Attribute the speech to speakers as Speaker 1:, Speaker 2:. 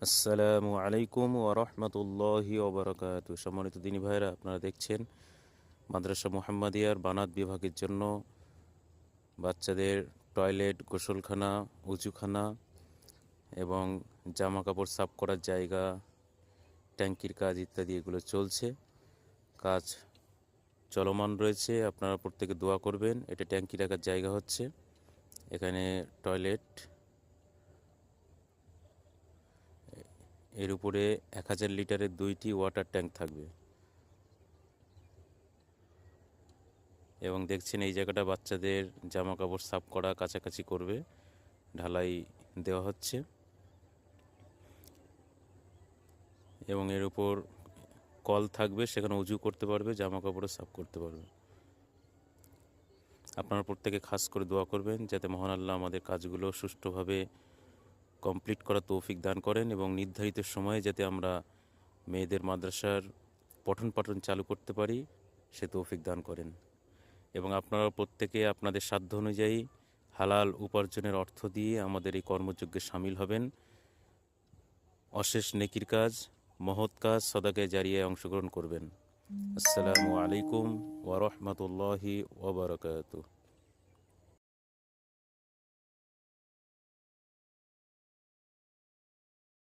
Speaker 1: আসসালামু আলাইকুম ওয়া রাহমাতুল্লাহি ওয়া বারাকাতুহু। সম্মানিত দিনী ভাইরা, আপনারা দেখছেন মাদ্রাসা মুহাম্মাদিয়ার বানাত বিভাগের জন্য বাচ্চাদের টয়লেট, গোসলখানা, উজুখানা এবং জামা কাপড় সাফ করার জায়গা, ট্যাঙ্কির কাজ ইত্যাদি এগুলো চলছে। কাজ চলমান রয়েছে। আপনারা প্রত্যেকে দোয়া করবেন। এটা ট্যাঙ্কি রাখার জায়গা হচ্ছে। এখানে টয়লেট, এর উপরে 1000 লিটারের 2টি ওয়াটার ট্যাঙ্ক থাকবে। এবং দেখছেন এই জায়গাটা বাচ্চাদের জামা কাপড় সাফ করা, কাছাকাছি করবে, ঢালাই দেওয়া হচ্ছে। এবং এর উপর কল থাকবে, সেখানে উজু করতে পারবে, জামা কাপড়ও সাফ করতে পারবে। আপনারা প্রত্যেকে খাস করে দোয়া করবেন যাতে মহান আল্লাহ আমাদের কাজগুলো সুষ্ঠুভাবে কমপ্লিট করার তৌফিক দান করেন এবং নির্ধারিত সময়ে যাতে আমরা মেয়েদের মাদ্রাসার পঠন পাঠন চালু করতে পারি সে তৌফিক দান করেন। এবং আপনারা প্রত্যেকে আপনাদের সাধ্য অনুযায়ী হালাল উপার্জনের অর্থ দিয়ে আমাদের এই কর্মযজ্ঞে সামিল হবেন। অশেষ নেকির কাজ, মহৎ কাজ, সদাকায়ে জারিয়ায় অংশগ্রহণ করবেন। আসসালামু আলাইকুম ওয়া রাহমাতুল্লাহি ওয়া বারাকাতুহু।